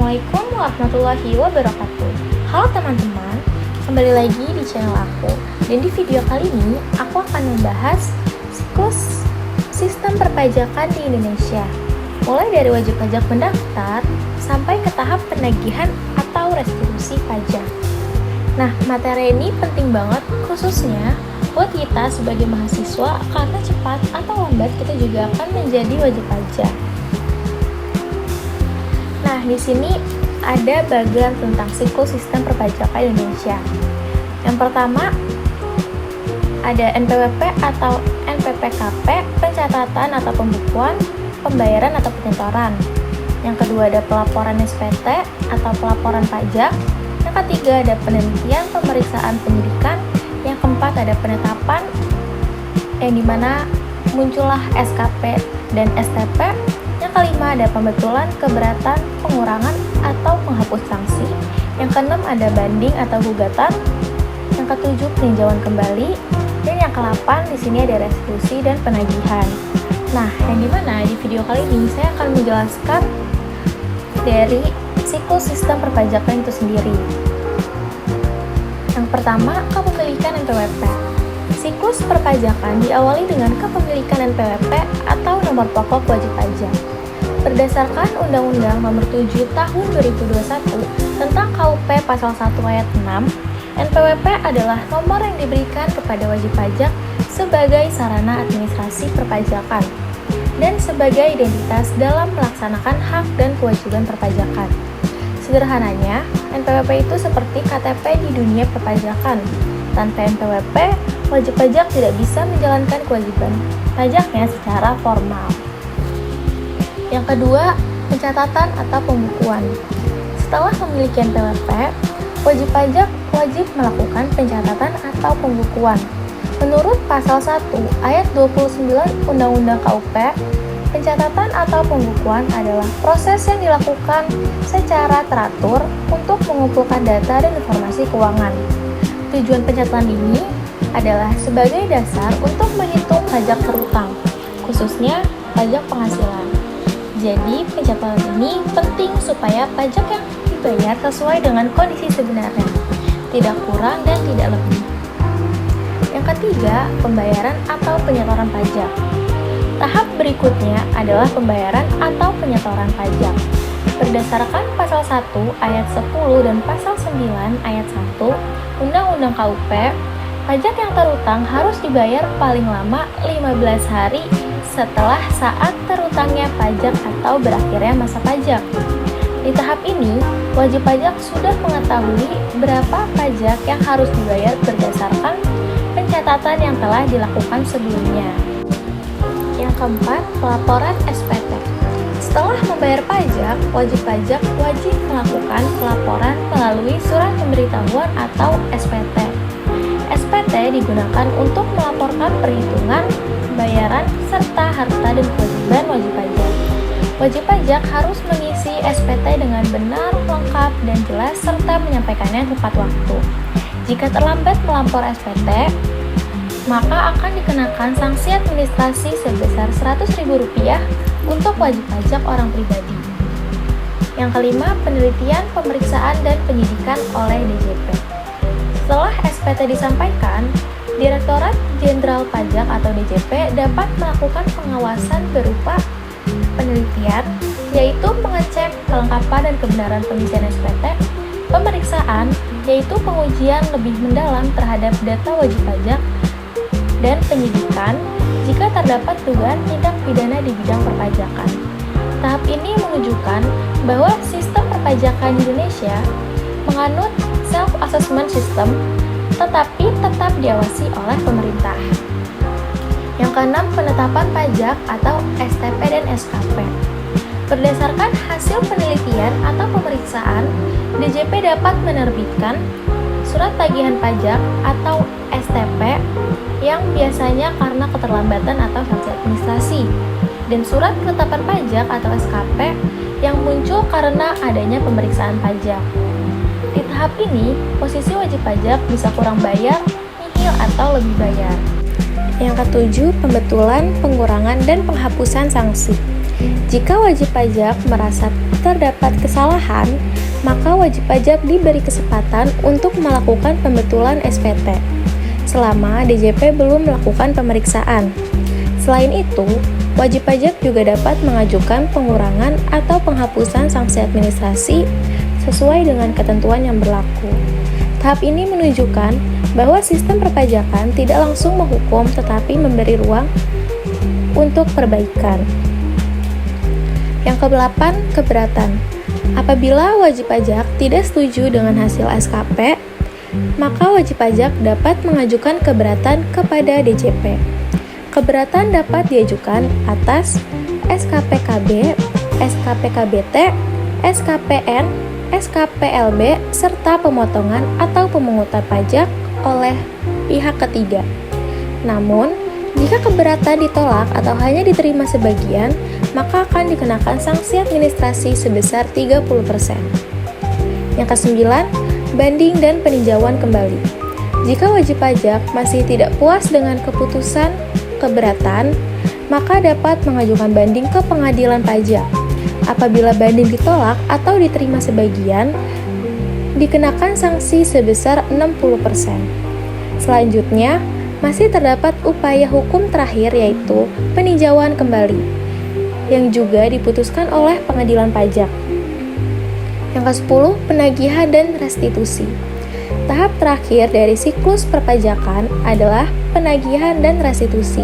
Assalamualaikum warahmatullahi wabarakatuh. Halo teman-teman, kembali lagi di channel aku. Dan di video kali ini, aku akan membahas siklus sistem perpajakan di Indonesia. Mulai dari wajib pajak mendaftar, sampai ke tahap penagihan atau restitusi pajak. Nah, materi ini penting banget, khususnya buat kita sebagai mahasiswa, karena cepat atau lambat kita juga akan menjadi wajib pajak. Nah, di sini ada bagian tentang siklus sistem perpajakan Indonesia. Yang pertama, ada NPWP atau NPPKP, pencatatan atau pembukuan, pembayaran atau penyetoran. Yang kedua ada pelaporan SPT atau pelaporan pajak. Yang ketiga ada penelitian, pemeriksaan penyidikan. Yang keempat ada penetapan, yang dimana muncullah SKP dan STP. Yang kelima ada pembetulan, keberatan, pengurangan atau penghapus sanksi. Yang keenam ada banding atau gugatan. Yang ketujuh peninjauan kembali. Dan yang ke-8 di sini ada restitusi dan penagihan. Nah, yang dimana di video kali ini saya akan menjelaskan dari siklus sistem perpajakan itu sendiri. Yang pertama, kepemilikan NPWP. Siklus perpajakan diawali dengan kepemilikan NPWP atau nomor pokok wajib pajak. Berdasarkan Undang-Undang Nomor 7 Tahun 2021 tentang KUP Pasal 1 Ayat 6, NPWP adalah nomor yang diberikan kepada wajib pajak sebagai sarana administrasi perpajakan dan sebagai identitas dalam melaksanakan hak dan kewajiban perpajakan. Sederhananya, NPWP itu seperti KTP di dunia perpajakan. Tanpa NPWP, wajib pajak tidak bisa menjalankan kewajiban pajaknya secara formal. Yang kedua, pencatatan atau pembukuan. Setelah memiliki NPWP, wajib pajak wajib melakukan pencatatan atau pembukuan. Menurut Pasal 1 Ayat 29 Undang-Undang KUP, pencatatan atau pembukuan adalah proses yang dilakukan secara teratur untuk mengumpulkan data dan informasi keuangan. Tujuan pencatatan ini adalah sebagai dasar untuk menghitung pajak terutang, khususnya pajak penghasilan. Jadi, pencatatan ini penting supaya pajak yang dibayar sesuai dengan kondisi sebenarnya, tidak kurang dan tidak lebih. Yang ketiga, pembayaran atau penyetoran pajak. Tahap berikutnya adalah pembayaran atau penyetoran pajak. Berdasarkan Pasal 1 Ayat 10 dan Pasal 9 Ayat 1 Undang-Undang KUP, pajak yang terutang harus dibayar paling lama 15 hari setelah saat terutangnya pajak atau berakhirnya masa pajak. Di tahap ini, wajib pajak sudah mengetahui berapa pajak yang harus dibayar berdasarkan pencatatan yang telah dilakukan sebelumnya. Yang keempat, pelaporan SPT. Setelah membayar pajak, wajib pajak wajib melakukan pelaporan melalui surat pemberitahuan atau SPT. SPT digunakan untuk melaporkan perhitungan, bayaran, serta harta dan kewajiban wajib pajak. Wajib pajak harus mengisi SPT dengan benar, lengkap, dan jelas, serta menyampaikannya tepat waktu. Jika terlambat melapor SPT, maka akan dikenakan sanksi administrasi sebesar Rp100.000 untuk wajib pajak orang pribadi. Yang kelima, penelitian, pemeriksaan, dan penyidikan oleh DJP. Setelah SPT disampaikan, Direktorat Jenderal Pajak atau DJP dapat melakukan pengawasan berupa penelitian, yaitu mengecek kelengkapan dan kebenaran pengisian SPT, pemeriksaan, yaitu pengujian lebih mendalam terhadap data wajib pajak, dan penyidikan jika terdapat dugaan tindak pidana di bidang perpajakan. Tahap ini menunjukkan bahwa sistem perpajakan di Indonesia menganut self-assessment system, tetapi tetap diawasi oleh pemerintah. Yang keenam, penetapan pajak atau STP dan SKP. Berdasarkan hasil penelitian atau pemeriksaan, DJP dapat menerbitkan surat tagihan pajak atau STP yang biasanya karena keterlambatan atau sanksi administrasi, dan surat ketetapan pajak atau SKP yang muncul karena adanya pemeriksaan pajak. Di tahap ini, posisi wajib pajak bisa kurang bayar, nihil, atau lebih bayar. Yang ketujuh, pembetulan, pengurangan, dan penghapusan sanksi. Jika wajib pajak merasa terdapat kesalahan, maka wajib pajak diberi kesempatan untuk melakukan pembetulan SPT selama DJP belum melakukan pemeriksaan. Selain itu, wajib pajak juga dapat mengajukan pengurangan atau penghapusan sanksi administrasi sesuai dengan ketentuan yang berlaku. Tahap ini menunjukkan bahwa sistem perpajakan tidak langsung menghukum tetapi memberi ruang untuk perbaikan. Yang ke-8, keberatan. Apabila wajib pajak tidak setuju dengan hasil SKP, maka wajib pajak dapat mengajukan keberatan kepada DJP. Keberatan dapat diajukan atas SKPKB, SKPKBT, SKPN, SKPLB, serta pemotongan atau pemungutan pajak oleh pihak ketiga. Namun, jika keberatan ditolak atau hanya diterima sebagian, maka akan dikenakan sanksi administrasi sebesar 30%. Yang ke-9, banding dan peninjauan kembali. Jika wajib pajak masih tidak puas dengan keputusan keberatan, maka dapat mengajukan banding ke pengadilan pajak. Apabila banding ditolak atau diterima sebagian, dikenakan sanksi sebesar 60%. Selanjutnya, masih terdapat upaya hukum terakhir yaitu peninjauan kembali, yang juga diputuskan oleh pengadilan pajak. Yang ke-10, penagihan dan restitusi. Tahap terakhir dari siklus perpajakan adalah penagihan dan restitusi.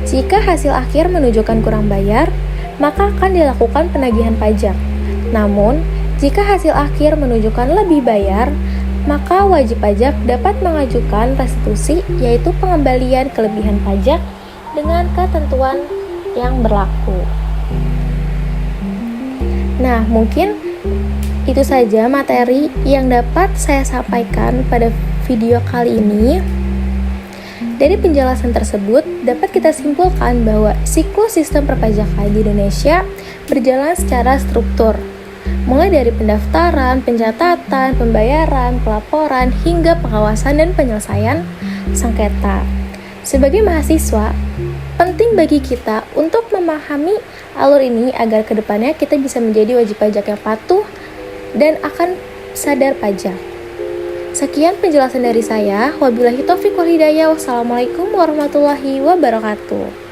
Jika hasil akhir menunjukkan kurang bayar, maka akan dilakukan penagihan pajak. Namun, jika hasil akhir menunjukkan lebih bayar, maka wajib pajak dapat mengajukan restitusi, yaitu pengembalian kelebihan pajak dengan ketentuan yang berlaku. Nah, mungkin itu saja materi yang dapat saya sampaikan pada video kali ini. Dari penjelasan tersebut, dapat kita simpulkan bahwa siklus sistem perpajakan di Indonesia berjalan secara struktur, mulai dari pendaftaran, pencatatan, pembayaran, pelaporan, hingga pengawasan dan penyelesaian sengketa. Sebagai mahasiswa, penting bagi kita untuk memahami alur ini agar kedepannya kita bisa menjadi wajib pajak yang patuh dan akan sadar pajak. Sekian penjelasan dari saya. Wabillahi taufiq wal hidayah. Wassalamualaikum warahmatullahi wabarakatuh.